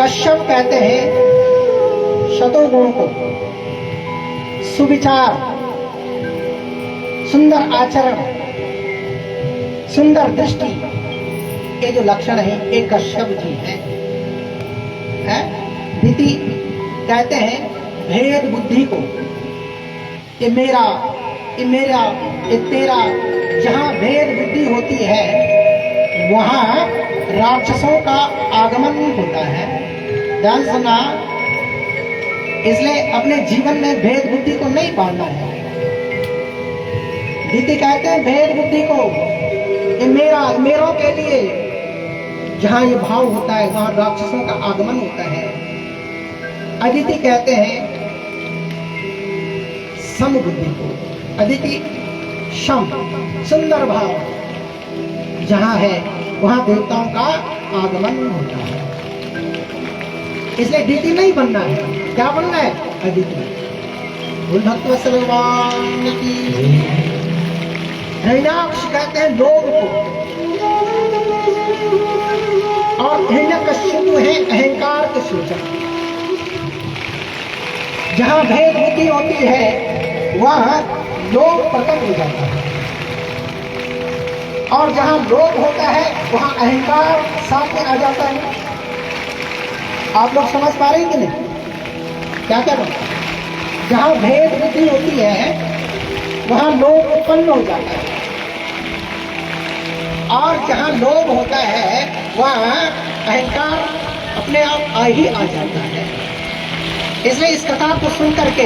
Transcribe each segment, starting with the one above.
कश्यप कहते हैं शतोगुण को, सुविचार, सुंदर आचरण, सुंदर दृष्टि, ये जो लक्षण है एक कश्यप जी है। दिति कहते हैं भेद बुद्धि को, ये मेरा, ये मेरा, ये तेरा। जहां भेद बुद्धि होती है वहां राक्षसों का आगमन होता है। ध्यान सुना, इसलिए अपने जीवन में भेद बुद्धि को नहीं पालना है। दिति कहते हैं भेद बुद्धि को, ये मेरा, मेरों के लिए। जहां ये भाव होता है वहां राक्षसों का आगमन होता है। अदिति कहते हैं सम बुद्धि को। अदिति सम, सुंदर भाव जहां है वहां देवताओं का आगमन होता है। इसलिए दिति नहीं बनना है, क्या बनना है? अदिति। बोल भक्त भगवान की। हिरण्याक्ष कहते हैं लोभ को, और हिरण्यकश्यप है अहंकार के सूचक। जहां भेद बुद्धि होती है वहां लोभ प्रकट हो जाता है, और जहां लोभ होता है वहां अहंकार साथ में आ जाता है। आप लोग समझ पा रहे हैं कि नहीं? क्या क्या बोलते? जहां भेद बुद्धि होती है वहां लोभ उत्पन्न हो जाता है, और जहां लोभ होता है वहां अहंकार अपने आप आ ही आ जाता है। इसलिए इस कथा को सुन करके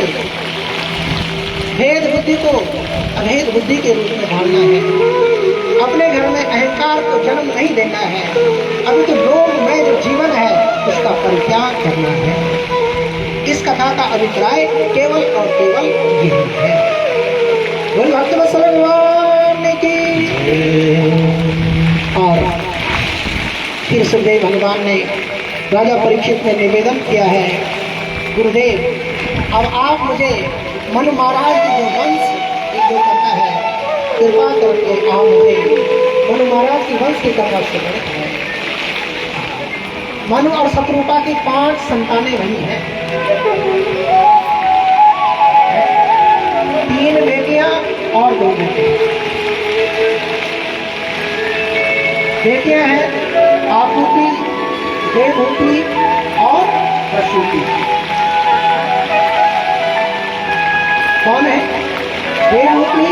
भेद बुद्धि को अभेद बुद्धि के रूप में ढालना है। अपने घर में अहंकार को जन्म नहीं देना है। अभी तो लोभ में जो जीवन है उसका परित्याग करना है। इस कथा का अभिप्राय केवल और केवल यही है। बोल भक्त भगवान की। और फिर सुखदेव भगवान ने राजा परीक्षित ने निवेदन किया है, गुरुदेव अब आप मुझे मनु महाराज की जो वंश जो कथा है कृपा करके आप मुझे मनु महाराज की वंश की कथा सुनाएं। मनु और शत्रुपा की 5 संतानें बनी हैं, 3 बेटियां और 2 बेटे। बेटियां हैं आपूति, देवहूति और प्रसूति। कौन है? देवहूति,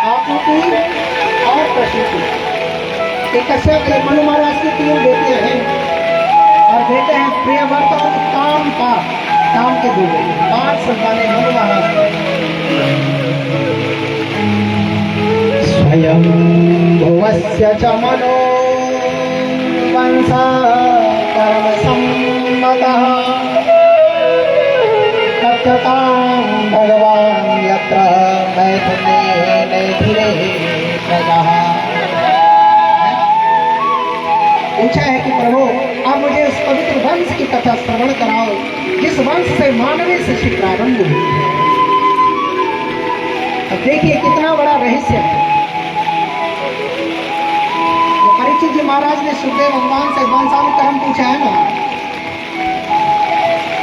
आपूति और प्रसूति। कश्यप मनु महाराज की 3 बेटियां हैं, और बेटे हैं प्रियव्रत और काम के 2 बेटे। 5 संतानें मनु महाराज की। स्वयं भुवस्य च मनो वंश कर्म सम्मतः कथ्यतां भगवान यत्र मैथुने धीरे प्रजः। पूछा है कि प्रभु आप मुझे उस पवित्र वंश की कथा श्रवण कराओ जिस वंश से मानवीय सृष्टि प्रारंभ हुई है। अब देखिए कितना बड़ा रहस्य है। तो परीक्षित जी महाराज ने सुखदेव भगवान से वंशानुक्रम पूछा है ना,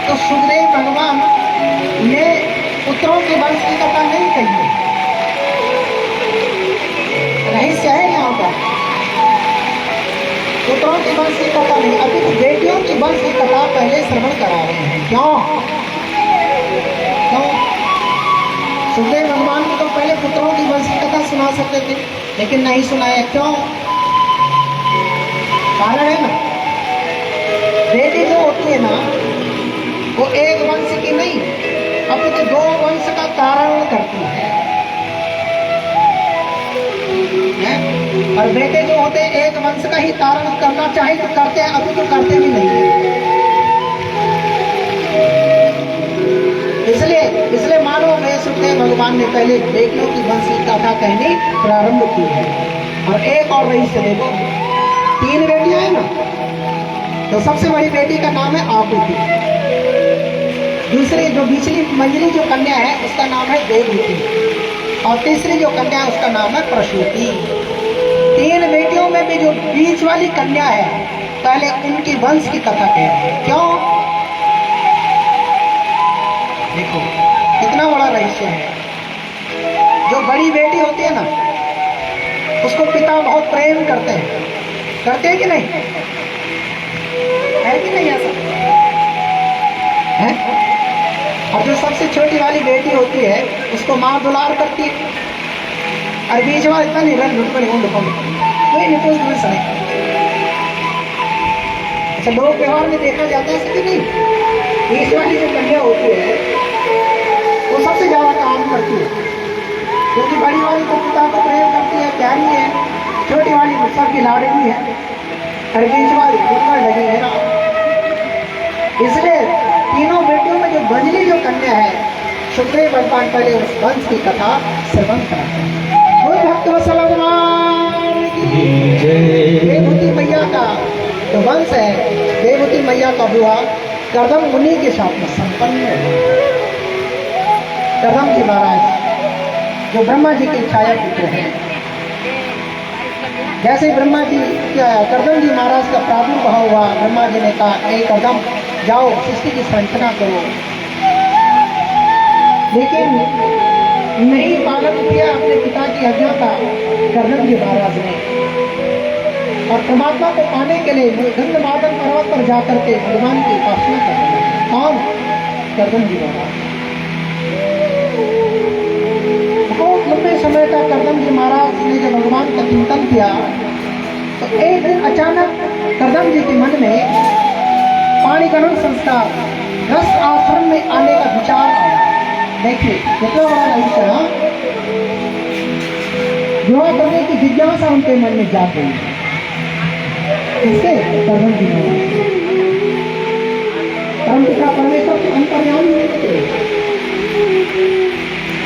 तो सुखदेव भगवान ने पुत्रों के वंश की कथा नहीं कही है। रहस्य है यहाँ पर, पुत्रों के वंश की कथा नहीं, अभी तो बेटियों के वंश की कथा पहले श्रवण करा रहे हैं। क्यों? सुखदेव भगवान को तो पहले पुत्रों की वंश की कथा सुना सकते थे, लेकिन नहीं सुनाया। क्यों? कारण है ना, बेटी जो होती है ना वो एक वंश की नहीं अपितु 2 वंश का तारण करती है। और बेटे जो होते हैं एक वंश का ही तारण करना चाहे तो करते हैं, अभी तो करते भी नहीं है। इसलिए मानो मैं सुखदेव भगवान ने पहले बेटियों की वंश की कथा कहनी प्रारंभ की है। और एक और रहस्य देखो, 3 बेटियां हैं ना, तो सबसे बड़ी बेटी का नाम है आपूति। दूसरी जो बीचली मंजली जो कन्या है उसका नाम है देवहूति, और तीसरी जो कन्या है उसका नाम है प्रसूति। 3 बेटियों में भी जो बीच वाली कन्या है पहले उनकी वंश की कथा कह रहे हैं। क्यों? देखो कितना बड़ा रहस्य है। जो बड़ी बेटी होती है ना, उसको पिता बहुत प्रेम करते हैं कि नहीं? है कि नहीं ऐसा? है? और जो सबसे छोटी वाली बेटी होती है उसको माँ दुलार करती है, और बीच में इतना नहीं कोई निपुष नहीं सने। अच्छा, लोक व्यवहार में देखा जाता है कि नहीं, बीच वाली जो कन्या होती है वो सबसे ज्यादा काम करती है, क्योंकि बड़ी वाली तो पिता को प्रेम करती है, प्यारी है, छोटी वाली मुझसे की लाडली है, और बीच वाली ऊपर लगी है ना। इसलिए तीनों बेटियों में जो बंजली जो कन्या है, सुखदेव भगवान पहले उस वंश की कथा श्रवण कराते हैं। भक्त वत्सल भगवान की जय। देवहूति मैया का जो वंश है, देवहूति मैया का विवाह कर्दम मुनि के साथ में संपन्न है। कर्दम जी महाराज जो ब्रह्मा जी के छाया पुत्र हैं, जैसे ब्रह्मा जी कर्दम जी महाराज का प्रादुर्भाव हुआ, ब्रह्मा जी ने कहा एक कर्दम जाओ सृष्टि की संरचना करो, लेकिन नहीं पालन किया अपने पिता की आज्ञा का कर्दम जी महाराज ने, और परमात्मा को पाने के लिए गंधमादन पर्वत पर जाकर के भगवान की उपासना करने लगे। कौन? कर्दम जी महाराज। बहुत लंबे समय तक कर्दम जी महाराज ने जब भगवान का चिंतन किया, तो एक दिन अचानक कर्दम जी के मन में पाणिग्रहण संस्कार रस आश्रम में आने का विचार आया। देखिए कितना बड़ा रहस्य है। विवाह करने की जिज्ञासा उनके मन में जाग गई। इससे कर्दम जी परमपिता परमेश्वर के अंतर्यामी हुए।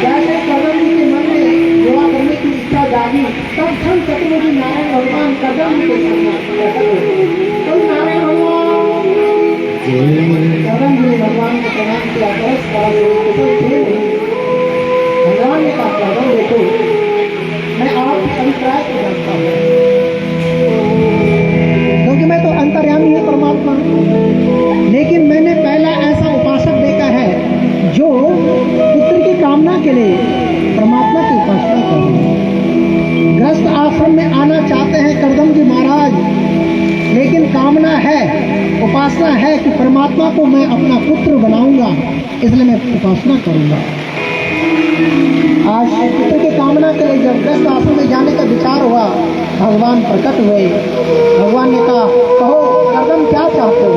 जैसे कर्दम जी के मन में विवाह करने की इच्छा जागी, तब क्षण चतुर्मुखी नारायण भगवान कर्दम जी के सामने तो नारायण भगवान कर्दम जी ने भगवान को प्रणाम किया। भगवान ने कहा कर्दम देखो, मैं आपके अभिप्राय को जानता हूँ, क्योंकि मैं तो अंतर्यामी हूँ परमात्मा, लेकिन मैंने पहला ऐसा उपासक देखा है जो पुत्र की कामना के लिए परमात्मा की उपासना कर रहे हैं। ग्रस्त आश्रम में आना चाहते हैं कर्दम जी महाराज, लेकिन कामना है, उपासना है कि परमात्मा को मैं अपना पुत्र बनाऊंगा, इसलिए मैं उपासना करूंगा। आज पुत्र की कामना के लिए जब ग्रस्त आश्रम में जाने का विचार हुआ, भगवान प्रकट हुए। भगवान ने कहा कहो कर्दम क्या चाहते हो?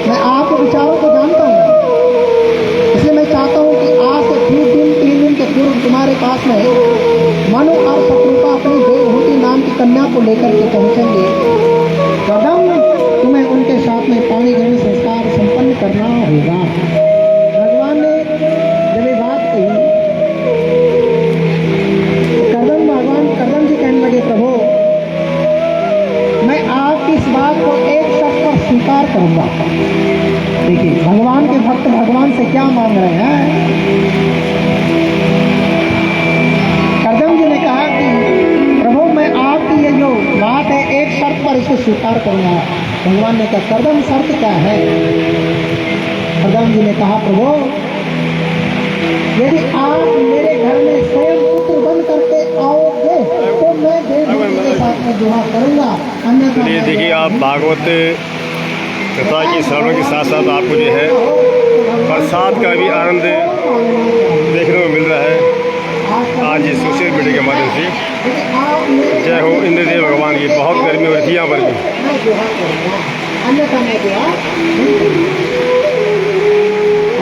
मैं आपके विचारों को जानता हूँ, इसलिए मैं चाहता हूँ कि आज से 3 दिन के पूर्व तुम्हारे पास में मनु और शत्रुपा अपनी देवहूति नाम की कन्या को लेकर के पहुंचेंगे। कर्दम तुम्हें उनके साथ में पाणिग्रहण संस्कार संपन्न करना होगा। भगवान ने जब ये बात कही, कर्दम जी कहने लगे प्रभु, मैं आपकी इस बात को एक शर्त पर स्वीकार करूंगा। देखिए भगवान के भक्त भगवान से क्या मांग रहे हैं। कर्दम जी ने कहा कि प्रभु मैं आपकी ये जो बात है एक शर्त पर इसको स्वीकार करूंगा। भगवान ने कहा कर्दम शर्त क्या है? कर्दम जी ने कहा प्रभु यदि आप मेरे घर में स्वयं पुत्र बन करके आओगे तो मैं देवहूति के साथ में विवाह करूंगा, अन्यथा। देखिए आप भागवत कथा की श्रवण के साथ साथ आपको जो है प्रसाद का भी आनंद देखने को मिल रहा है आज इस सोशल मीडिया के माध्यम से। जय हो इंद्रदेव भगवान की। बहुत गर्मी हो रही थी यहाँ पर भी।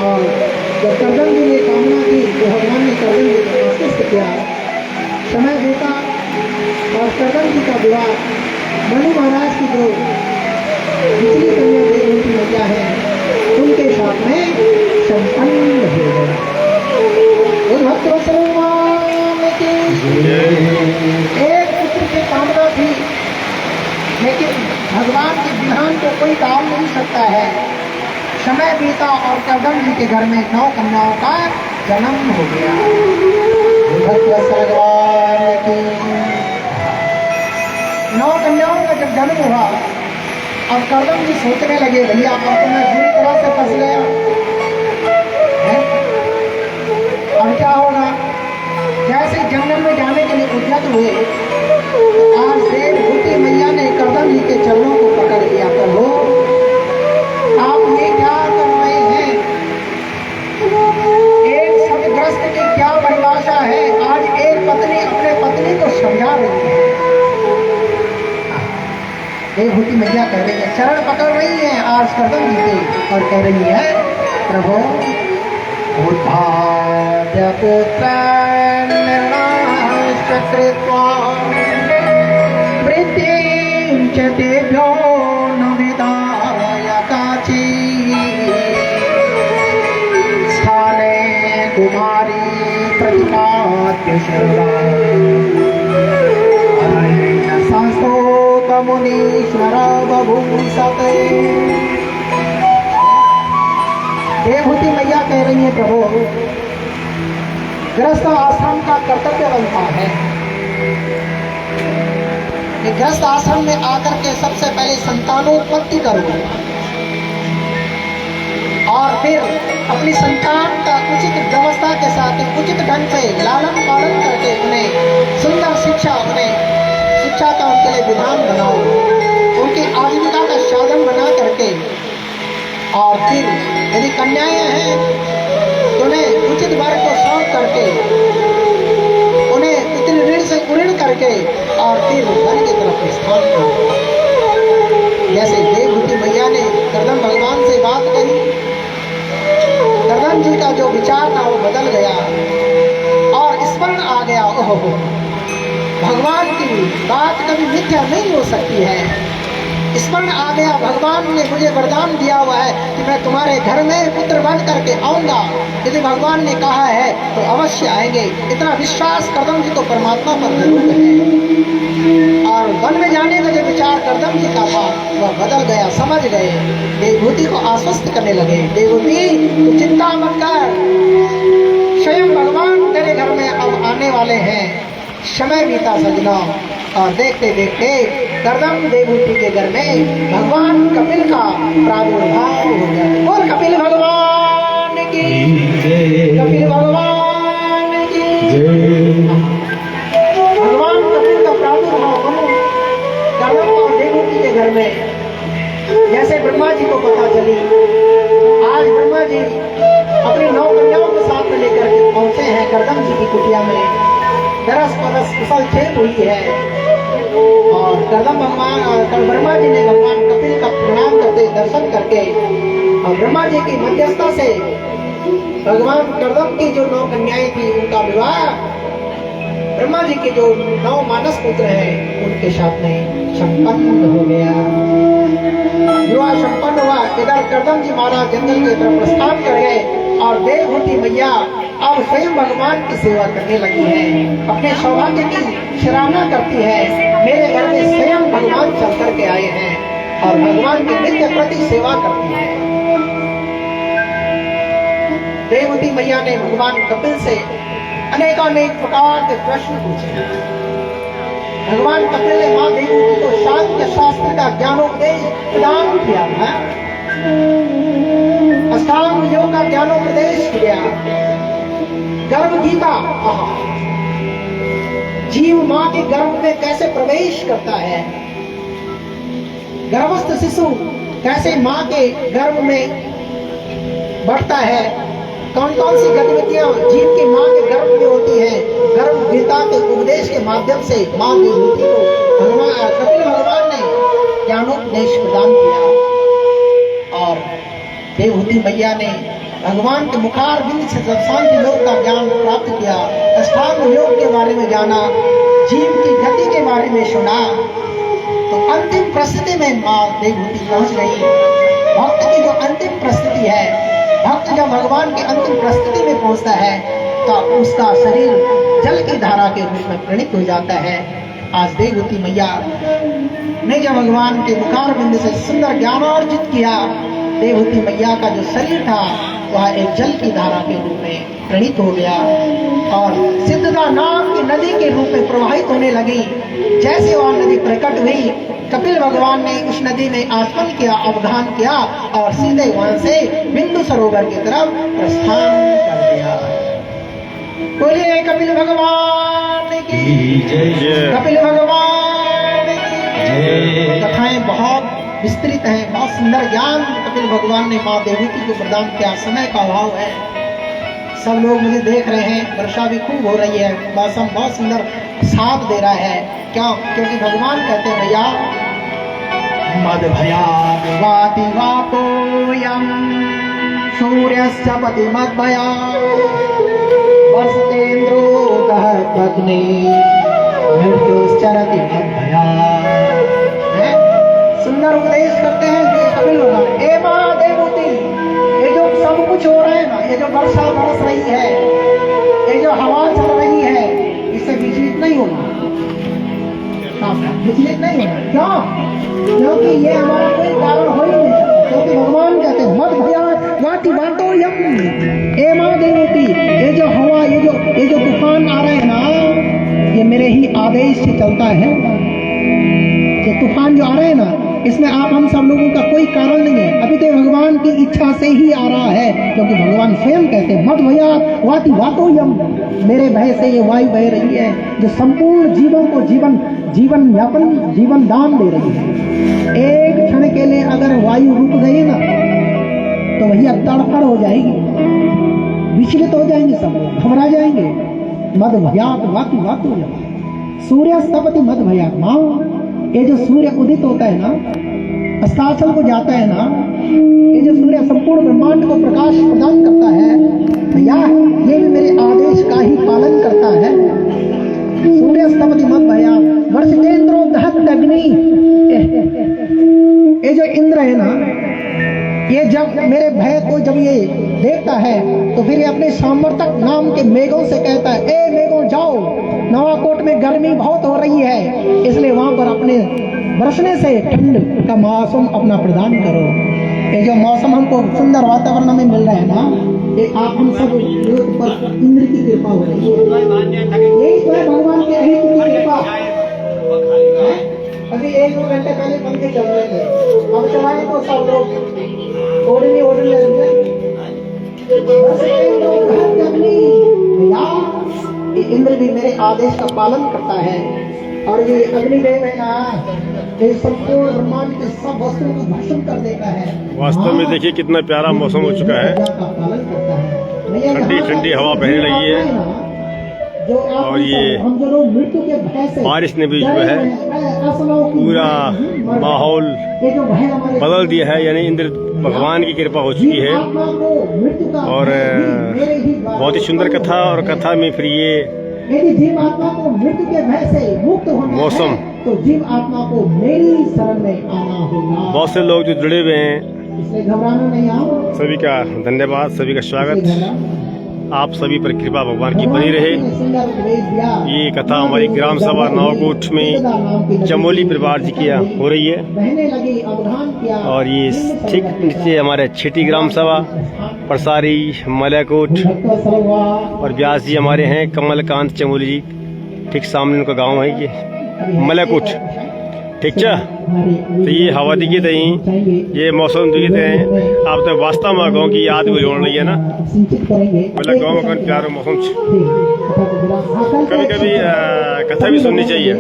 और जब कर्दम जी ने कामना की तो भगवान ने कर्दम जी को आश्वस्त किया, समय देता, और कर्दम जी का विवाह मनु महाराज की जो दूसरी कन्या देवहूति मैया है उनके साथ में संपन्न हो गया। भक्त मुसलमान की एक पुत्र की कामना थी, लेकिन भगवान के विधान को कोई टाल नहीं सकता है। समय बीता और कर्दम जी के घर में 9 कन्याओं का जन्म हो गया। भक्त भगवान की 9 कन्याओं का जब जन्म हुआ अब कर्दम जी सोचने लगे, भैया अब तो मैं बुरी तरह से फंस गया है, अब क्या होगा। जैसे जंगल में जाने के लिए उद्यत हुए, आज देवहूति मैया ने कर्दम जी के चरणों को पकड़ लिया। प्रभु आप ये क्या कर रहे हैं? एक शब्दग्रस्त की क्या परिभाषा है। आज एक पत्नी अपने पत्नी को समझा रही है। देवहूति मैया कह रही है, चरण पकड़ रही है आज कर्दम जी के, और कह रही है, प्रभु उद्धार्य पुत्र निर्णाश्च कृत्वा वृत्तिं च तेभ्यो न विदाय काची स्थाने कुमारी प्रतिपाद्य शर्मा मुनीश्वर बभूषते। देवहूति मैया कह रही है, प्रभु गृहस्थ आश्रम का कर्तव्य बनता है कि गृहस्थ आश्रम में आकर के सबसे पहले संतानोत्पत्ति करो और फिर अपनी संतान का उचित व्यवस्था के साथ उचित ढंग से लालन पालन करके उन्हें सुंदर शिक्षा का उनके लिए विधान बनाओ, उनकी आजीविका का साधन बना करके, और फिर यदि कन्याएं हैं तो उन्हें उचित वर्ग को सौंप करके, उन्हें इतने ऋण से उऋण करके, और फिर धन की तरफ प्रस्थान करो। जैसे देवहूति मैया ने कर्दम भगवान से बात कही, कर्दम जी का जो विचार था वो बदल गया और स्मरण आ गया, ओहो भगवान की बात कभी मिथ्या नहीं हो सकती है। स्मरण आ गया, भगवान ने मुझे वरदान दिया हुआ है कि मैं तुम्हारे घर में पुत्र बन करके आऊंगा। यदि भगवान ने कहा है तो अवश्य आएंगे। इतना विश्वास कर्दम जी को परमात्मा पर जरूर है। और वन में जाने का जो विचार कर्दम जी का था वह बदल गया, समझ गए। देवहूति को आश्वस्त करने लगे, देवहूति तू चिंता मत कर, स्वयं भगवान तेरे घर में अब आने वाले हैं। समय बीता सजना, और देखते देखते कर्दम देवहूति के घर में भगवान कपिल का प्रादुर्भाव हो गया। बोल कपिल भगवान की जय, कपिल भगवान की जय। भगवान कपिल का प्रादुर्भाव कर्दम और देवहूति के घर में। जैसे ब्रह्मा जी को पता चली, आज ब्रह्मा जी अपनी 9 कन्याओं को साथ में लेकर के पहुंचे हैं कर्दम जी की कुटिया में। दरस परस कुशल खेल हुई है, और कर्दम भगवान ब्रह्मा जी ने भगवान कपिल का प्रणाम करते दर्शन करके, और ब्रह्मा जी की मध्यस्थता से भगवान कर्दम की जो 9 कन्याएं थी उनका विवाह ब्रह्मा जी के जो 9 मानस पुत्र हैं उनके साथ में संपन्न हो गया। विवाह संपन्न हुआ। इधर कर्दम जी महाराज जंगल की तरफ प्रस्थान कर गए, और देवहूति मैया अब स्वयं भगवान की सेवा करने लगी है। अपने सौभाग्य की सराहना करती है, मेरे घर में स्वयं भगवान चल करके आए हैं, और भगवान की नित्य प्रति सेवा करती है। देवहूति मैया ने भगवान कपिल से अनेकानेक प्रकार के प्रश्न पूछे। भगवान कपिल ने मां देवहूति को शांति शास्त्र का ज्ञानोपदेश प्रदान किया है, अष्टांग योग का ज्ञानोपदेश किया। गर्भ गीता, जीव मां के गर्भ में कैसे प्रवेश करता है, गर्भस्थ शिशु कैसे मां के गर्भ में बढ़ता है, कौन कौन सी गतिविधियां जीव की मां के गर्भ में होती हैं। गर्भ गीता के उपदेश के माध्यम से मां देवहूति को कपिल भगवान ने ज्ञानोपदेश प्रदान किया, और देवहूति मैया ने भगवान के मुखारविंद से सांख्य योग का ज्ञान प्राप्त किया, अष्टांग योग के बारे में जाना, जीव की गति के बारे में सुना। तो अंतिम परिस्थिति में मां देवहूति पहुंच गई। भक्त की जो अंतिम परिस्थिति है, भक्त जब भगवान की अंतिम परिस्थिति में पहुंचता है तो उसका शरीर जल की धारा के रूप में प्रणित हो जाता है। आज देवहूति मैया ने जब भगवान के मुखारविंद से सुंदर ज्ञान अर्जित किया, देवहूति मैया का जो शरीर था वह एक जल की धारा के रूप में प्रणीत हो गया और सिद्धता नाम की नदी के रूप में प्रवाहित होने लगी। जैसे वह नदी प्रकट हुई, कपिल भगवान ने उस नदी में आचमन किया, अवधान किया और सीधे वहां से बिंदु सरोवर की तरफ प्रस्थान कर दिया। बोलिए कपिल भगवान की जय, कपिल भगवान की जय। कथाएं बहुत विस्तृत हैं, बहुत सुंदर ज्ञान कपिल भगवान ने माँ देवहूति को प्रदान किया। समय का अभाव है, सब लोग मुझे देख रहे हैं, वर्षा भी खूब हो रही है, मौसम बहुत सुंदर साथ दे रहा है। क्यों? क्योंकि भगवान कहते हैं भैया मद भयात् वाति वापोऽयं सूर्यस्य पतिमद्भयात् वर्षतेन्द्रो दहत्यग्ने मृत्युश्चरति मद्भयात्। सुंदर उपदेश करते हैं कपिल भगवान। ए माँ देवहूति, ये जो सब कुछ हो रहा है ना, ये जो वर्षा बरस रही है, ये जो हवा चल रही है, इससे विचलित नहीं होना, विचलित नहीं होना। क्यों? क्योंकि ये हमारा कोई कारण हो ही नहीं सकता। क्योंकि भगवान कहते हैं मद भयात् वाति वापोऽयं। ए माँ देवहूति, ये जो हवा, ये जो तूफान आ रहे हैं ना, ये मेरे ही आदेश से चलता है। ये तूफान जो आ रहे हैं ना, इसमें आप हम सब लोगों का कोई कारण नहीं है, अभी तो भगवान की इच्छा से ही आ रहा है। क्योंकि भगवान स्वयं कहते हैं मद भयात् वाति वापोऽयं, मेरे भय से ये वायु बह रही है जो संपूर्ण जीवों को जीवन यापन, जीवन दान दे रही है। एक क्षण के लिए अगर वायु रुक गई ना तो भैया तड़फड़ हो जाएगी, विचलित हो जाएंगे, सब लोग घबरा जाएंगे। मद भयात् वाति वापोऽयं सूर्यस्तपति मद भयात्। माँ, ये जो सूर्य उदित होता है ना, अस्ताचल को जाता है ना, ये जो सूर्य संपूर्ण ब्रह्मांड को प्रकाश प्रदान करता है भैया, ये भी मेरे आदेश का ही पालन करता है। सूर्यस्तपति मद भयात् वर्षतेन्द्रो दहत्यग्नि। ये जो इंद्र है ना, ये जब मेरे भय को जब ये देखता है तो फिर ये अपने सामर्थक नाम के मेघों से कहता है, ए मेघों जाओ, नवाकोट में गर्मी बहुत हो रही है, इसलिए वहां पर अपने बरसने से ठंड का मौसम अपना प्रदान करो। ये जो मौसम हमको सुंदर वातावरण में मिल रहा है ना, ये आप हम सब लोग पर इंद्र की कृपा हो रही है। यही तो है भगवान की कृपा। अभी 1-2 घंटे पहले पंखे चल रहे थे, अब चलाए तो सब लोग ओढ़ने इंद्र भी मेरे आदेश का पालन करता है। और ये अग्निदेव है ना, ये संपूर्ण ब्रह्मांड के सब वस्तुओं को भस्म कर देता है। वास्तव में देखिए कितना प्यारा मौसम हो चुका है, ठंडी ठंडी हवा बहने लगी है और ये बारिश ने भी जो है पूरा माहौल बदल दिया है। यानी इंद्र भगवान की कृपा हो चुकी है और बहुत ही सुंदर कथा। और कथा में फिर ये जीव आत्मा को मृत्यु के भय से मुक्त होना मौसम है, तो जीव आत्मा को मेरी शरण में आना होगा। बहुत से लोग जो जुड़े हुए हैं, इसलिए घबराना नहीं, आओ। सभी का धन्यवाद, सभी का स्वागत। आप सभी पर कृपा भगवान की बनी रहे। ये कथा हमारी ग्राम सभा नवाकोट में चमोली परिवार जी की हो रही है और ये ठीक नीचे हमारे छठी ग्राम सभा प्रसारी मलयकोट और व्यास जी हमारे हैं कमलकांत चमोली जी, ठीक सामने उनका गांव है ये मलयकोट, ठीक है। तो ये हवा दिखी थी, ये मौसम दिखे थे, आप तो वास्तव में गाँव की याद भी जोड़ रही है ना, मतलब गाँव में प्यार मौसम। कभी कभी कथा भी सुननी चाहिए।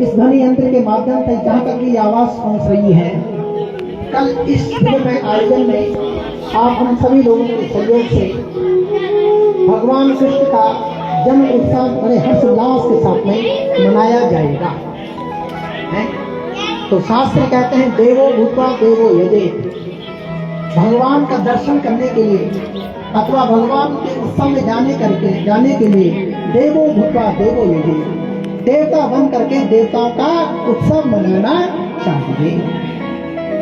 इस ध्वनि यंत्र के माध्यम से जहाँ तक भी आवाज पहुँच रही है, कल इस आयोजन में आप हम सभी लोगों के सहयोग से भगवान कृष्ण का जन्म उत्सव बड़े हर्षोल्लास के साथ में मनाया जाएगा। तो शास्त्र कहते हैं देवो भूत्वा देवो यजेत, भगवान का दर्शन करने के लिए अथवा भगवान के उत्सव में जाने के लिए देवो भूत्वा देवो यजेत, देवता बन करके देवता का उत्सव मनाना चाहिए।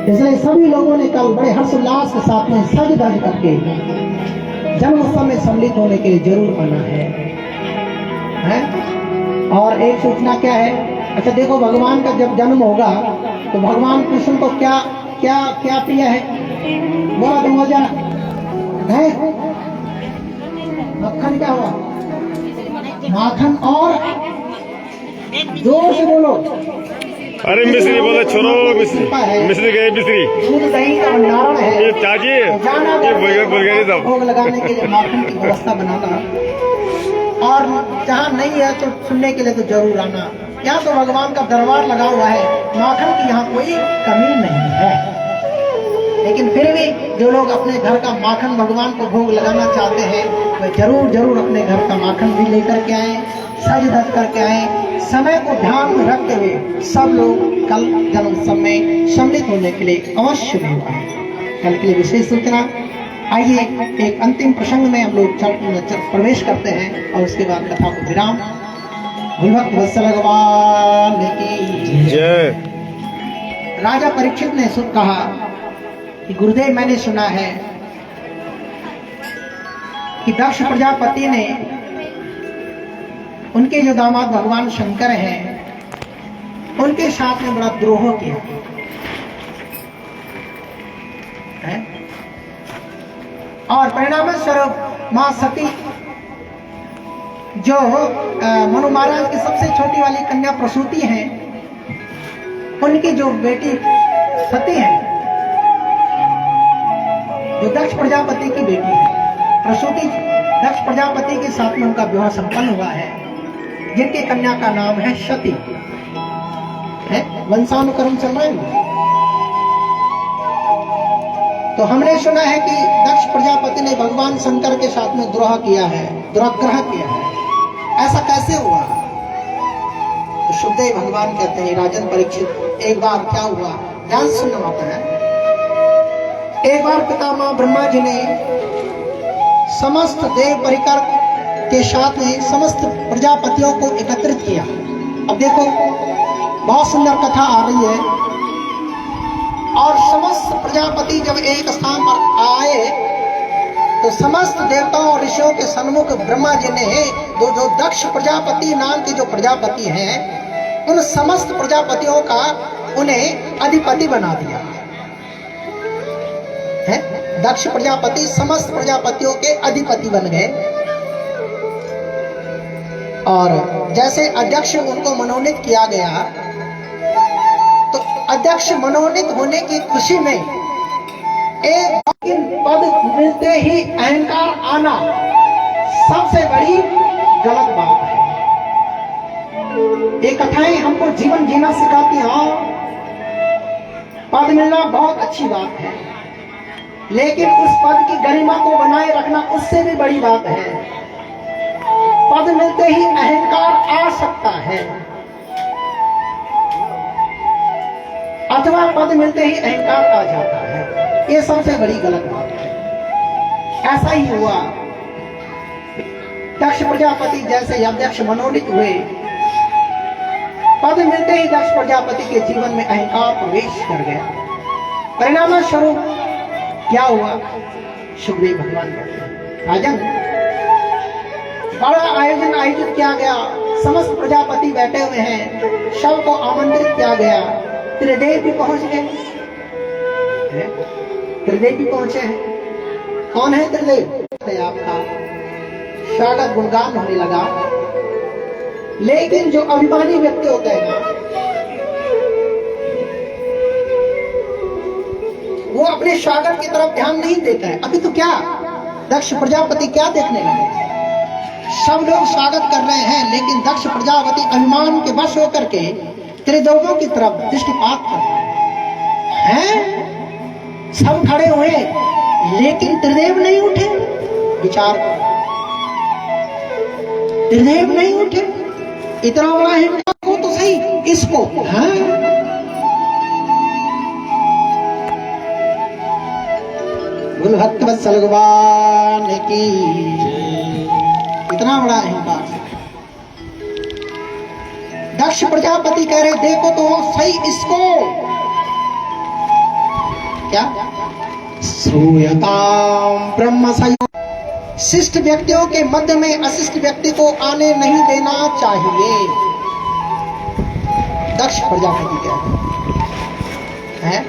इसलिए सभी लोगों ने कल बड़े हर्षोल्लास के साथ में सज धज करके जन्म उत्सव में सम्मिलित होने के लिए जरूर आना है? और एक सूचना क्या है, अच्छा देखो, भगवान का जब जन्म होगा तो भगवान कृष्ण को क्या क्या क्या प्रिय है? बोला तुम हो जा है? मक्खन क्या हुआ? माखन और जोर से बोलो। अरे मिस्री बोले छोड़ो, मिस्री गए मिस्री। दूध दही का भंडारण है। ये चाची ये बोल गए सब। भोग लगाने के लिए माखन की व्यवस्था बनाना, और जहाँ नहीं है तो सुनने के लिए तो जरूर आना। यहाँ तो भगवान का दरबार लगा हुआ है, माखन की यहाँ कोई कमी नहीं है। लेकिन फिर भी जो लोग अपने घर का माखन भगवान को भोग लगाना चाहते हैं, वे जरूर जरूर अपने घर का माखन भी लेकर के आए, सज धज करके आए। समय को ध्यान में रखते हुए सब लोग कल जन्मोत्सव में सम्मिलित होने के लिए अवश्य भी आए। कल के लिए विशेष सूचना। आइए एक अंतिम प्रसंग में हम लोग प्रवेश करते हैं और उसके बाद कथा को विराम। भक्त वत्सल भगवान की जय। राजा परीक्षित ने सुन कहा कि गुरुदेव, मैंने सुना है कि दक्ष प्रजापति ने उनके जो दामाद भगवान शंकर हैं, उनके साथ में बड़ा द्रोह किया है, और परिणाम स्वरूप मां सती जो मनु महाराज की सबसे छोटी वाली कन्या प्रसूति है, उनकी जो बेटी सती है, जो दक्ष प्रजापति की बेटी है, प्रसूति दक्ष प्रजापति के साथ में उनका विवाह संपन्न हुआ है, जिनकी कन्या का नाम है सती है। वंशानुक्रम चल रहा है। तो हमने सुना है कि दक्ष प्रजापति ने भगवान शंकर के साथ में द्रोह किया है, दुराग्रह किया है। ऐसा कैसे हुआ? तो सुखदेव भगवान कहते हैं, राजन परीक्षित, एक बार क्या हुआ, ध्यान सुनना होता है। एक बार पितामह ब्रह्मा जी ने समस्त देव परिकर के साथ में समस्त प्रजापतियों को एकत्रित किया। अब देखो, बहुत सुंदर कथा आ रही है। और समस्त प्रजापति जब एक स्थान पर आए तो समस्त देवताओं और ऋषियों के सन्मुख ब्रह्मा जी ने जो दक्ष प्रजापति नाम के जो प्रजापति हैं, उन समस्त प्रजापतियों का उन्हें अधिपति बना दिया है। दक्ष प्रजापति समस्त प्रजापतियों के अधिपति बन गए, और जैसे अध्यक्ष उनको मनोनीत किया गया, तो अध्यक्ष मनोनीत होने की खुशी में एक पद मिलते ही अहंकार आना सबसे बड़ी गलत बात है। ये कथाएं हमको जीवन जीना सिखाती हैं। पद मिलना बहुत अच्छी बात है, लेकिन उस पद की गरिमा को बनाए रखना उससे भी बड़ी बात है। पद मिलते ही अहंकार आ सकता है, अथवा पद मिलते ही अहंकार आ जाता है। ये सबसे बड़ी गलत बात है। ऐसा ही हुआ। दक्ष प्रजापति जैसे अध्यक्ष मनोनीत हुए, पद मिलते ही दक्ष प्रजापति के जीवन में अहंकार प्रवेश कर गया। परिणाम स्वरूप क्या हुआ? सुखदेव भगवान कहते हैं, राजन, बड़ा आयोजन आयोजित किया गया, समस्त प्रजापति बैठे हुए हैं, सबको आमंत्रित किया गया। त्रिदेव भी पहुंच गए, त्रिदेव भी पहुंचे हैं। कौन है त्रिदेव? आपका स्वागत गुणगान होने लगा। लेकिन जो अभिमानी व्यक्ति होते हैं ना, वो अपने स्वागत की तरफ ध्यान नहीं देता है। अभी तो क्या दक्ष प्रजापति क्या देखने लगे, सब लोग स्वागत कर रहे हैं, लेकिन दक्ष प्रजापति अभिमान के वश होकर के त्रिदेवों की तरफ दृष्टिपात कर रहे हैं। सब खड़े हुए, लेकिन त्रिदेव नहीं उठे। विचार करो, त्रिदेव नहीं उठे। इतना बड़ा हिम्मत हो तो सही इसको, हाँ? बोल भक्त वत्सल भगवान की, इतना बड़ा अहंकार। दक्ष प्रजापति कह रहे, देखो तो सही इसको। क्या? श्रूयताम ब्रह्म संयोग। शिष्ट व्यक्तियों के मध्य में अशिष्ट व्यक्ति को आने नहीं देना चाहिए। दक्ष प्रजापति कहते हैं।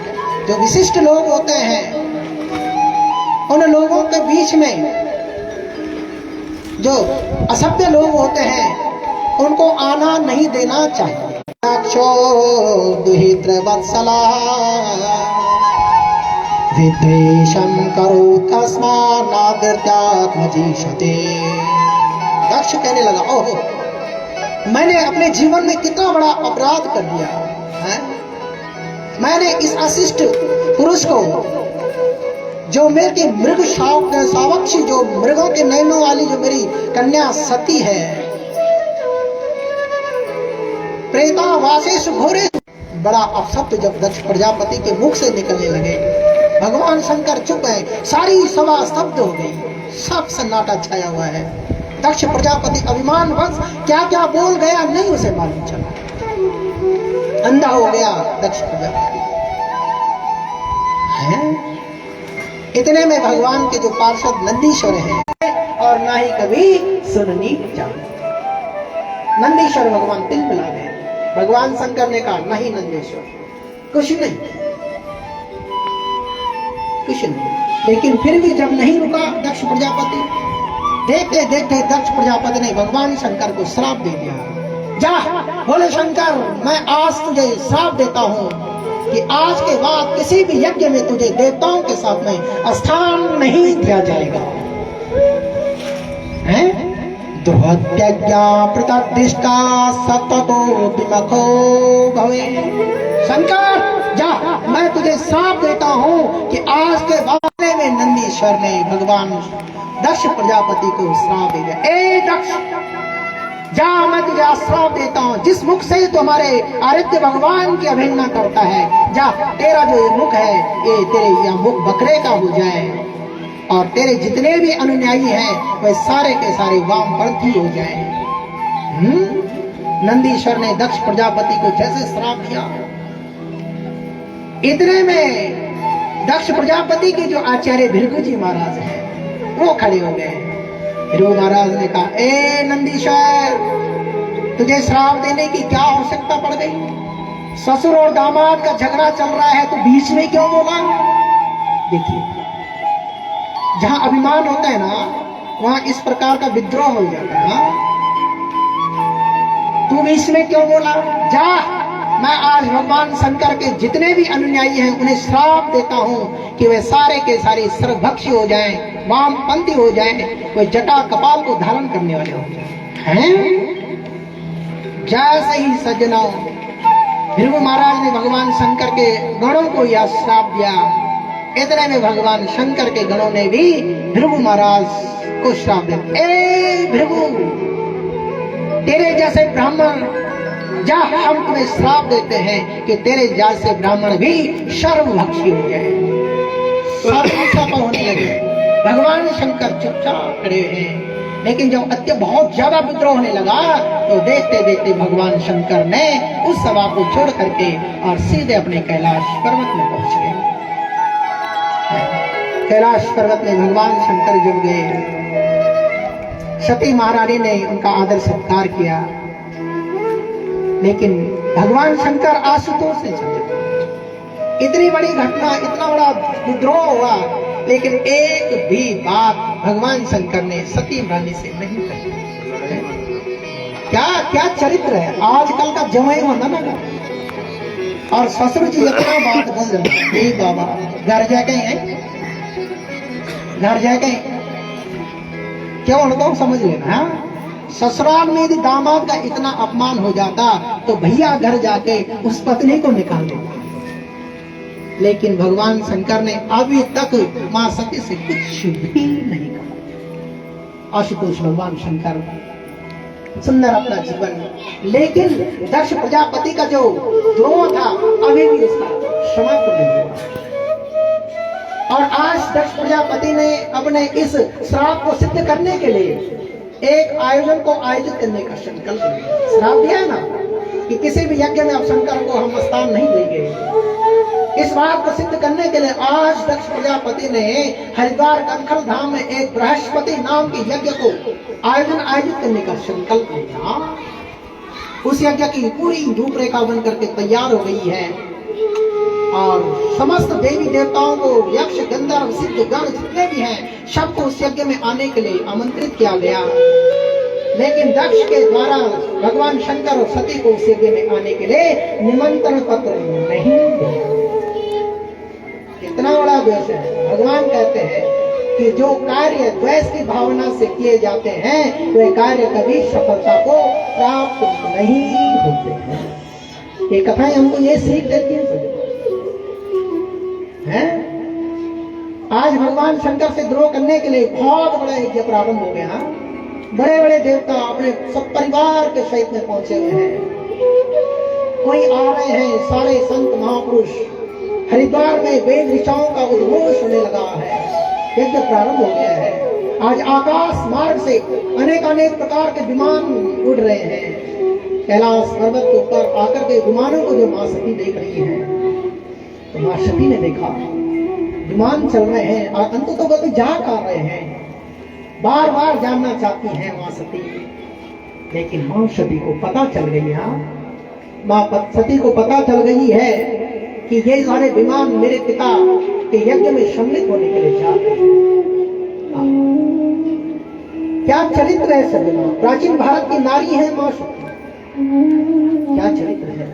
जो विशिष्ट लोग होते हैं उन लोगों के बीच में जो असभ्य लोग होते हैं उनको आना नहीं देना चाहिए। दक्षो दुहित्र वत्सला विद्वेषं करोति तस्मान्नादृत्यात्मजीषते। दक्ष कहने लगा, ओहो मैंने अपने जीवन में कितना बड़ा अपराध कर दिया है। मैंने इस अशिष्ट पुरुष को जो मेरी मृग सावक्षी जो मृगों के नैनों वाली जो मेरी कन्या सती है, प्रेता वासेश घोरे, बड़ा अपशब्द जब दक्ष प्रजापति के मुख से निकलने लगे, भगवान शंकर चुप है, सारी सभा स्तब्ध हो गई, सब सन्नाटा छाया हुआ है। दक्ष प्रजापति अभिमानवश क्या क्या बोल गया नहीं उसे मालूम चला, अंधा हो गया दक्ष प्रजापति है। इतने में भगवान के जो पार्षद नंदीश्वर हैं और ना ही कभी सुननी चाहिए, नंदीश्वर भगवान तिल मिला गए। भगवान शंकर ने कहा नहीं नंदीश्वर कुछ नहीं, कुछ नहीं। लेकिन फिर भी जब नहीं रुका दक्ष प्रजापति, देखते देखते दक्ष प्रजापति ने भगवान शंकर को श्राप दे दिया। जा बोले शंकर, मैं आज तुझे श्राप देता हूं कि आज के बाद किसी भी यज्ञ में तुझे देवताओं के साथ में स्थान नहीं दिया जाएगा। हैं? दुहत्यज्ञा प्रतिष्ठा सततो विमुखो भवे। शंकर जा, मैं तुझे श्राप देता हूं कि आज के बाद में नंदीश्वर ने भगवान दक्ष प्रजापति को श्राप दे दिया। ए दक्ष जा, मैं तुझे श्राप देता हूं, जिस मुख से तुम्हारे आदित्य भगवान की अवहेलना करता है, जा तेरा जो ये मुख है ये तेरे यह मुख बकरे का हो जाए और तेरे जितने भी अनुयायी हैं वे सारे के सारे वामपंथी हो जाए। नंदीश्वर ने दक्ष प्रजापति को जैसे श्राप दिया, इतने में दक्ष प्रजापति के जो आचार्य भृगु जी महाराज हैं वो खड़े हो गए। भृगु महाराज ने कहा, ए नंदीश्वर, तुझे श्राप देने की क्या आवश्यकता पड़ गई? ससुर और दामाद का झगड़ा चल रहा है तो बीच में क्यों बोला? देखिए, जहां अभिमान होता है ना वहां इस प्रकार का विद्रोह हो जाता है। तू बीच में क्यों बोला? जा, मैं आज भगवान शंकर के जितने भी अनुयायी हैं उन्हें श्राप देता हूं कि वे सारे के सारे सर्वभक्षी हो जाएं, वामपंथी हो जाएं, वे जटा कपाल को धारण करने वाले हो जाएं। जैसे ही सज्जनों भृगु महाराज ने भगवान शंकर के गणों को यह श्राप दिया, इतने में भगवान शंकर के गणों ने भी भृगु महाराज को श्राप दिया। ए भृगु, तेरे जैसे ब्राह्मण, जा हम तुम्हें श्राप देते हैं कि तेरे जैसे ब्राह्मण भी सर्वभक्षी हो जाए। सर्वभक्षी होने लगे। भगवान शंकर चुपचाप खड़े हैं, लेकिन जब बहुत ज्यादा विद्रोह होने लगा तो देखते देखते भगवान शंकर ने उस सभा को छोड़ करके और सीधे अपने कैलाश पर्वत में पहुंच गए। कैलाश पर्वत में भगवान शंकर जुड़ गए। सती महारानी ने उनका आदर सत्कार किया, लेकिन भगवान शंकर आशुतोष से चले। इतनी बड़ी घटना, इतना बड़ा विद्रोह हुआ, लेकिन एक भी बात भगवान शंकर ने सती रानी से नहीं कही। क्या क्या चरित्र है आजकल का जमाई होना ना। और ससुर जी इतना बात बोल रहे, बाबा घर जाके हैं, घर जाके क्यों उनको समझ लेना। ससुराल में यदि दामाद का इतना अपमान हो जाता तो भैया घर जाके उस पत्नी को निकाल देता। लेकिन भगवान शंकर ने अभी तक मां सती से कुछ भी नहीं कहा। आशुतोष भगवान शंकर सुंदर अपना जीवन, लेकिन दक्ष प्रजापति का जो द्रोह था अभी भी उसका समाप्त नहीं हुआ। और आज दक्ष प्रजापति ने अपने इस श्राप को सिद्ध करने के लिए एक आयोजन को आयोजित करने का संकल्प लिया। श्राप दिया है ना कि किसी भी यज्ञ में अब शंकर को हम स्थान नहीं देंगे। इस बात को सिद्ध करने के लिए आज दक्ष प्रजापति ने हरिद्वार कंखल धाम में एक बृहस्पति नाम के यज्ञ को आयोजित करने का संकल्प लिया। उस यज्ञ की पूरी रूपरेखा बन करके तैयार हो गई है। और समस्त देवी देवताओं को, यक्ष गंधर्व सिद्ध गण जितने भी हैं, सबको उस यज्ञ में आने के लिए आमंत्रित किया गया। लेकिन दक्ष के द्वारा भगवान शंकर और सती को उस यज्ञ में आने के लिए निमंत्रण पत्र नहीं दिया। कितना बड़ा द्वेष है। भगवान कहते हैं कि जो कार्य द्वेष की भावना से किए जाते हैं वे कार्य कभी सफलता को प्राप्त नहीं होते हैं। ये कथाएं हमको ये सीख देती हैं। आज भगवान शंकर से द्रोह करने के लिए बहुत बड़ा यज्ञ प्रारंभ हो गया। बड़े बड़े देवता अपने सब परिवार के सहित में पहुंचे हुए हैं। कोई आ रहे हैं, सारे संत महापुरुष। हरिद्वार में वेद ऋचाओं का उद्घोष होने लगा है। यज्ञ प्रारंभ हो गया है। आज आकाश मार्ग से अनेक प्रकार के विमान उड़ रहे हैं। कैलाश पर्वत के ऊपर आकर के विमानों को जो माँ सती देख रही है, तो माँ सती ने देखा विमान चल रहे हैं और अंततः जा कर रहे हैं। बार बार जानना चाहती है माँ सती, लेकिन माँ सती को पता चल गई। माँ सती को पता चल गई है कि ये सारे विमान मेरे पिता के यज्ञ में सम्मिलित होने के लिए जाते हैं। क्या चरित्र है सभी। प्राचीन भारत की नारी है माँ सती, क्या चरित्र है।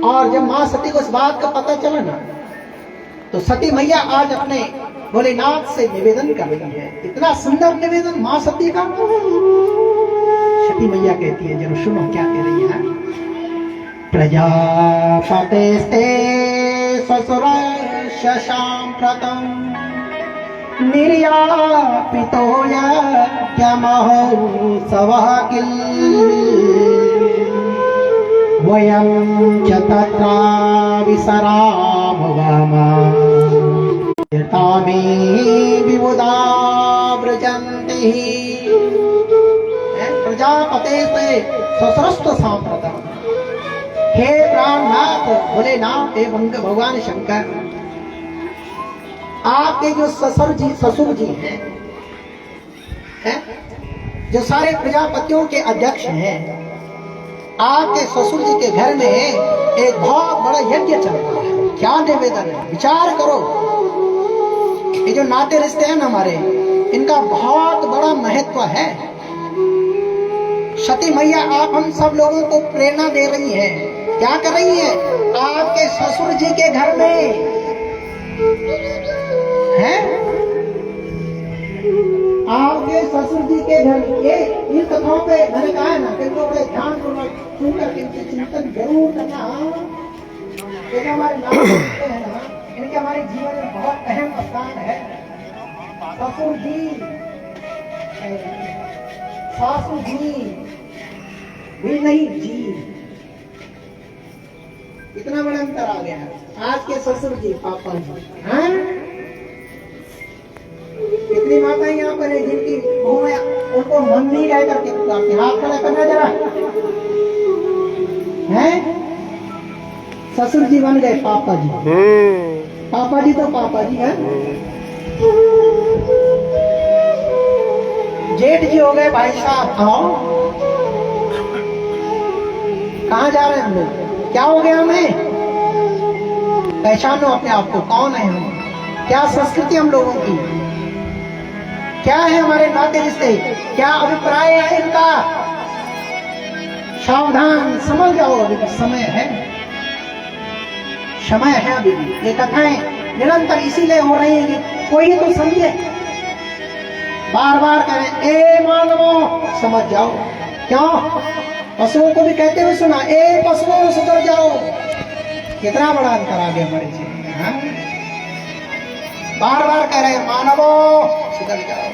और जब माँ सती को इस बात का पता चला ना, तो सती मैया आज अपने भोलेनाथ से निवेदन कर रही है। इतना सुंदर निवेदन माँ सती का। सती मैया कहती है, जरा सुनो क्या कह रही है। प्रजापतेस्ते ससुरस्य साम्प्रतं निर्यापितो यज्ञमहोत्सवः किल वयं च तत्र विसरामः तामे विबुधा व्रजन्ति। प्रजापते से ससुरस्त सांप्रतम। हे प्राणनाथ भोलेनाथ एवं भगवान शंकर, आपके जो ससुर जी हैं, जो सारे प्रजापतियों के अध्यक्ष हैं, आपके ससुर जी के घर में एक बहुत बड़ा यज्ञ चल रहा है। क्या निवेदन है, विचार करो। ये जो नाते रिश्ते हैं ना हमारे, इनका बहुत बड़ा महत्व है। सती मैया आप हम सब लोगों को प्रेरणा दे रही है। क्या कर रही है। आपके ससुर जी के घर में है, आपके ससुर जी के घर में। इन कथाओं पे मैंने कहा है ना, इनको बड़े ध्यान पूर्वक सुनकर इनसे चिंतन जरूर करना। ये जो हमारे नाम हैं ना, इनके हमारे जीवन में बहुत अहम स्थान है। ससुर जी, सासू जी भी नहीं जी। इतना बड़ा अंतर आ गया है। आज के ससुर जी, पापा जी, हाँ? कितनी माताएं यहाँ पर है जिनकी बहू में उनको मन नहीं रह करके पुकारते। हाथ खड़ा करना जरा। हैं? ससुर जी बन गए पापा जी। पापा जी तो पापा जी हैं। जेठ जी हो गए भाई साहब। आओ, कहाँ जा रहे हैं हम लोग। क्या हो गया हमें। पहचानो अपने आप को, कौन है हम, क्या संस्कृति हम लोगों की, क्या है हमारे नाते रिश्ते, क्या अभिप्राय है इनका। सावधान, समझ जाओ, अभी समय है, समय है अभी भी। ये कथाएं निरंतर इसीलिए हो रही है कि कोई तो समझे। बार बार करें, ए मानवो समझ जाओ। क्यों। पशुओं को भी कहते हुए सुना, ए पशुओं सुधर जाओ। कितना बड़ा अंतर आ गया हमारे जीवन में। हाँ? बार बार कह रहे हैं, मानवो सुधर जाओ,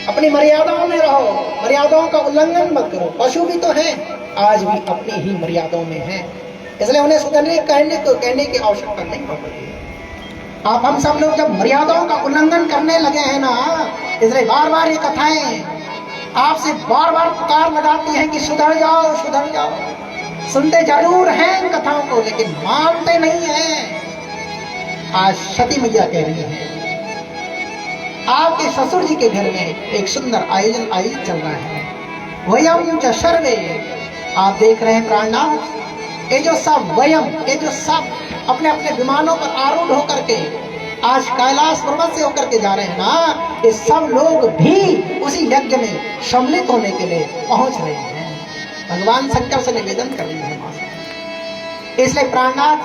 अपनी मर्यादाओं में रहो, मर्यादाओं का उल्लंघन मत करो। पशु भी तो हैं, आज भी अपनी ही मर्यादाओं में हैं, इसलिए उन्हें सुधरने कहने की आवश्यकता नहीं पड़ती। आप हम सब लोग जब मर्यादाओं का उल्लंघन करने लगे हैं ना, इसलिए बार बार ये कथाएं आपसे बार बार पुकार लगाती हैं कि सुधर जाओ, सुधर जाओ। सुनते जरूर हैं इन कथाओं को, लेकिन मानते नहीं हैं। आज सती मैया कह रही है, आपके ससुर जी के घर में एक सुंदर आयोजन आयोजित चल रहा है। वयम च सर्वे, आप देख रहे हैं प्राणनाथ, ये जो सब वयम, ये जो सब अपने अपने विमानों पर आरूढ़ होकर के आज कैलाश पर्वत से होकर के जा रहे हैं ना, ये सब लोग भी उसी यज्ञ में सम्मिलित होने के लिए पहुंच रहे हैं। भगवान शंकर से निवेदन कर रहे हैं। इसलिए प्राणनाथ,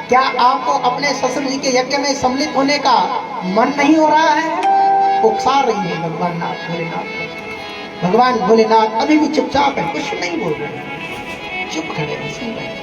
क्या आपको अपने ससुर जी के यज्ञ में सम्मिलित होने का मन नहीं हो रहा है? उकसा रही है भगवान नाथ भोलेनाथ। भगवान भोलेनाथ अभी भी चुपचाप है, कुछ नहीं बोल रहे, चुप खड़े हैं, सुन रहे हैं।